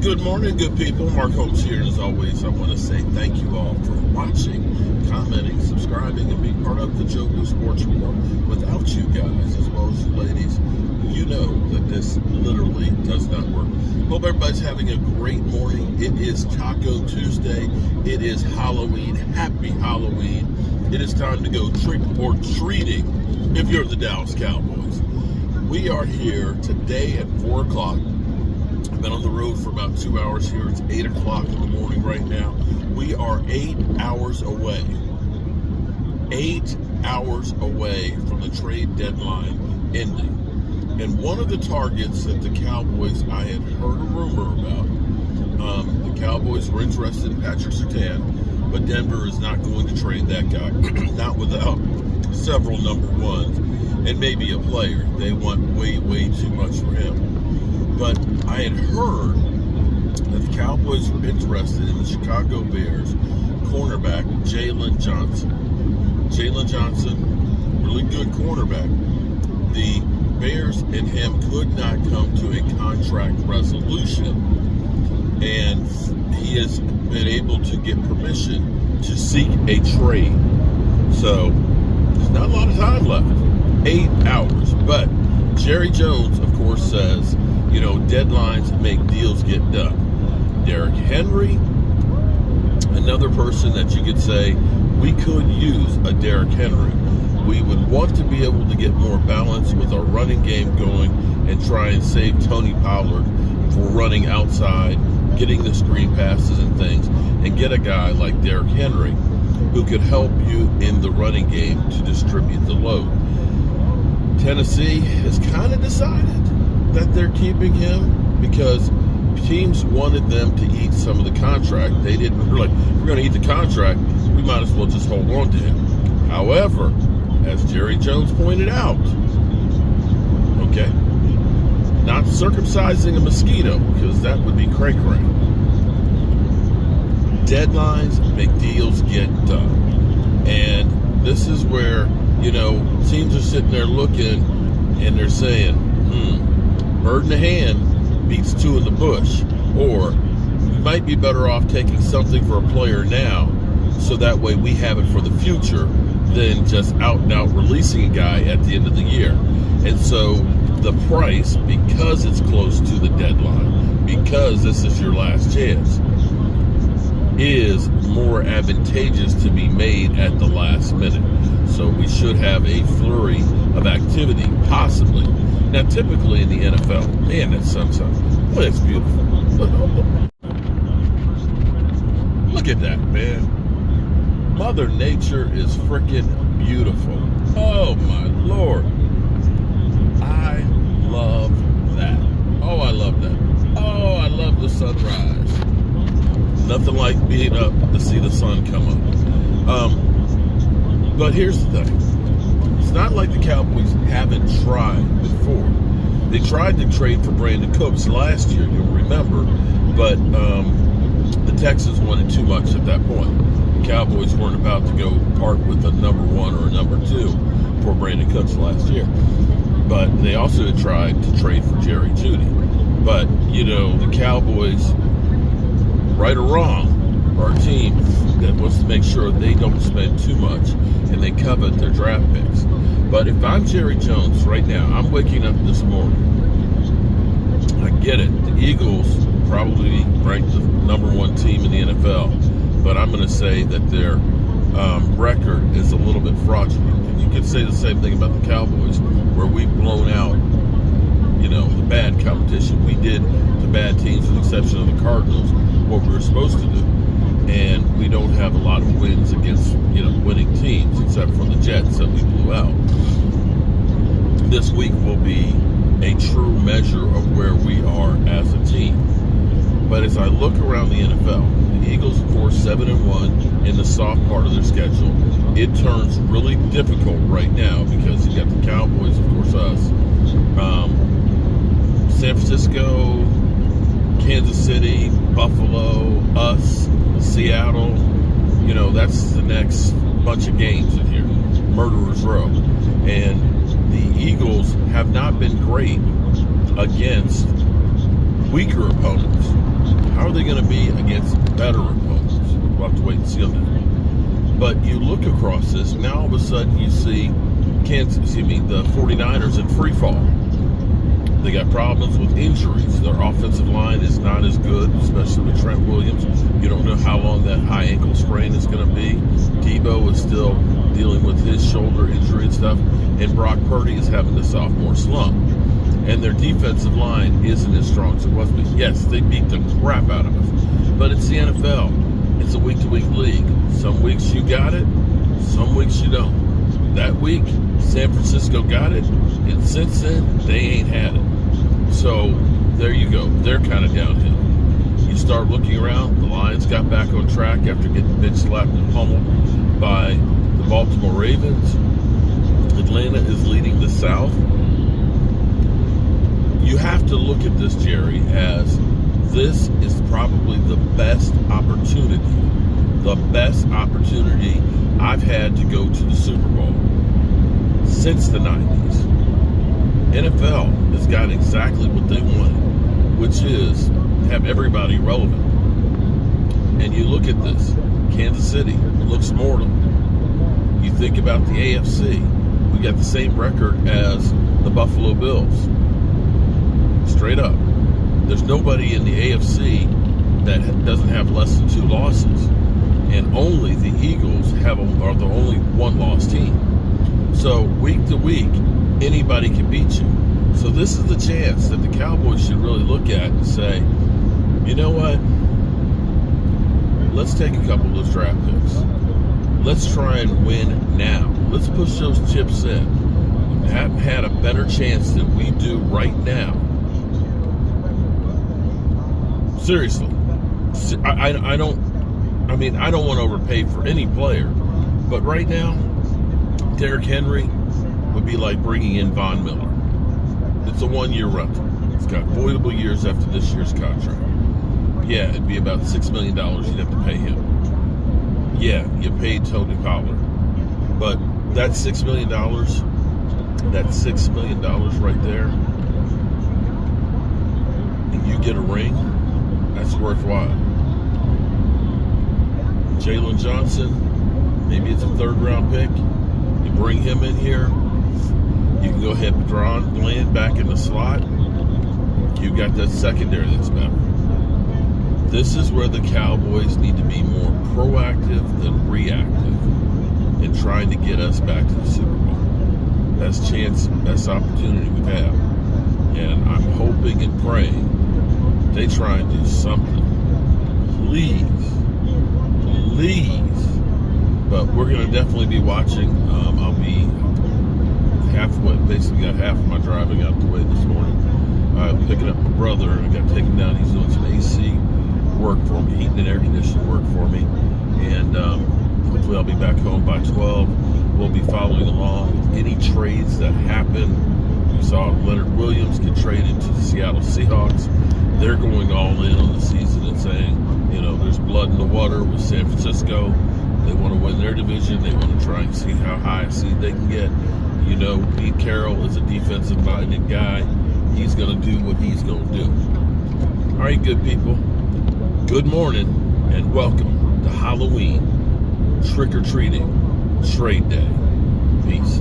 Good morning, good people. Mark Holmes here, and as always, I want to say thank you all for watching, commenting, subscribing, and being part of the Joe Blue Sports Report. Without you guys, as well as you ladies, you know that this literally does not work. Hope everybody's having a great morning. It is Taco Tuesday. It is Halloween. Happy Halloween. It is time to go trick or treating if you're the Dallas Cowboys. We are here today at 4 o'clock. I've been on the road for about 2 hours here. It's 8 o'clock in the morning right now. We are 8 hours away. 8 hours away from the trade deadline ending. And one of the targets that the Cowboys, I had heard a rumor about, the Cowboys were interested in Patrick Surtain, but Denver is not going to trade that guy, not without several number ones and maybe a player. They want way, way too much for him. But I had heard that the Cowboys were interested in the Chicago Bears cornerback, Jaylon Johnson. Jaylon Johnson, really good cornerback. The Bears and him could not come to a contract resolution, and he has been able to get permission to seek a trade. So there's not a lot of time left. 8 hours. But Jerry Jones, of course, says, you know, deadlines make deals get done. Derrick Henry, another person that you could say, we could use a Derrick Henry. We would want to be able to get more balance with our running game going and try and save Tony Pollard for running outside, getting the screen passes and things, and get a guy like Derrick Henry who could help you in the running game to distribute the load. Tennessee has kind of decided that they're keeping him because teams wanted them to eat some of the contract. They didn't. They're like, if we're going to eat the contract, we might as well just hold on to him. However, as Jerry Jones pointed out, okay, not circumcising a mosquito, because that would be cray-cray. Deadlines make deals get done. And this is where, you know, teams are sitting there looking and they're saying, bird in the hand beats two in the bush. Or we might be better off taking something for a player now so that way we have it for the future than just out and out releasing a guy at the end of the year. And so the price, because it's close to the deadline, because this is your last chance, is more advantageous to be made at the last minute. So we should have a flurry of activity, possibly. Now, typically in the NFL, man, that sunshine, boy, it's beautiful. Look at that, man. Mother Nature is freaking beautiful. Oh, my Lord. I love that. Oh, I love that. Oh, I love the sunrise. Nothing like being up to see the sun come up. But here's the thing. It's not like the Cowboys haven't tried before. They tried to trade for Brandon Cooks last year, you'll remember, but the Texans wanted too much at that point. The Cowboys weren't about to go part with a number one or a number two for Brandon Cooks last year. But they also had tried to trade for Jerry Jeudy. But, you know, the Cowboys, right or wrong, are a team that wants to make sure they don't spend too much and they covet their draft picks. But if I'm Jerry Jones right now, I'm waking up this morning. I get it. The Eagles probably ranked the number one team in the NFL, but I'm going to say that their record is a little bit fraudulent. And you could say the same thing about the Cowboys, where we've blown out, you know, the bad competition. We did the bad teams, with the exception of the Cardinals, what we were supposed to do. And we don't have a lot of wins against, you know, winning teams, except for the Jets that we blew out. This week will be a true measure of where we are as a team. But as I look around the NFL, the Eagles, of course, 7-1 in the soft part of their schedule. It turns really difficult right now because you got the Cowboys, of course, us, San Francisco, Kansas City, Buffalo, us, Seattle. You know, that's the next bunch of games in here. Murderer's Row. And the Eagles have not been great against weaker opponents. How are they going to be against better opponents? We'll have to wait and see on that. But you look across this, now all of a sudden you see the 49ers in free fall. They got problems with injuries. Their offensive line is not as good, especially with Trent Williams. You don't know how long that high ankle sprain is going to be. Debo is still dealing with his shoulder injury and stuff. And Brock Purdy is having the sophomore slump. And their defensive line isn't as strong as it was. But yes, they beat the crap out of us. But it's the NFL. It's a week-to-week league. Some weeks you got it, some weeks you don't. That week, San Francisco got it, and since then, they ain't had it. So, there you go. They're kind of downhill. You start looking around, the Lions got back on track after getting bitch slapped and pummeled by the Baltimore Ravens. Atlanta is leading the South. You have to look at this, Jerry, as this is probably the best opportunity I've had to go to the Super Bowl since the 90s. NFL has got exactly what they wanted, which is have everybody relevant. And you look at this, Kansas City looks mortal. You think about the AFC, we got the same record as the Buffalo Bills. Straight up. There's nobody in the AFC that doesn't have less than 2 losses. And only the Eagles are the only 1-loss team. So week to week, anybody can beat you. So this is the chance that the Cowboys should really look at and say, you know what? Let's take a couple of those draft picks. Let's try and win now. Let's push those chips in. We haven't had a better chance than we do right now. Seriously. I don't want to overpay for any player, but right now, Derrick Henry would be like bringing in Von Miller. It's a 1-year rental. It's got voidable years after this year's contract. Yeah, it'd be about $6 million you'd have to pay him. Yeah, you paid Tony Pollard. But that $6 million, right there, and you get a ring, that's worthwhile. Jaylon Johnson, maybe it's a 3rd-round pick. You bring him in here. You can go ahead and draw Bland back in the slot. You got that secondary that's better. This is where the Cowboys need to be more proactive than reactive in trying to get us back to the Super Bowl. Best opportunity we've had. And I'm hoping and praying they try and do something. Please. But we're going to definitely be watching. I'll be basically got half of my driving out the way this morning. I'm picking up my brother, and I got to take him down. He's doing some AC work for me, heating and air conditioning work for me. And hopefully I'll be back home by 12. We'll be following along with any trades that happen. We saw Leonard Williams get traded to the Seattle Seahawks. They're going all in on the season and saying, there's blood in the water with San Francisco. They want to win their division. They want to try and see how high a seed they can get. Pete Carroll is a defensive-minded guy. He's going to do what he's going to do. All right, good people. Good morning and welcome to Halloween trick-or-treating trade day. Peace.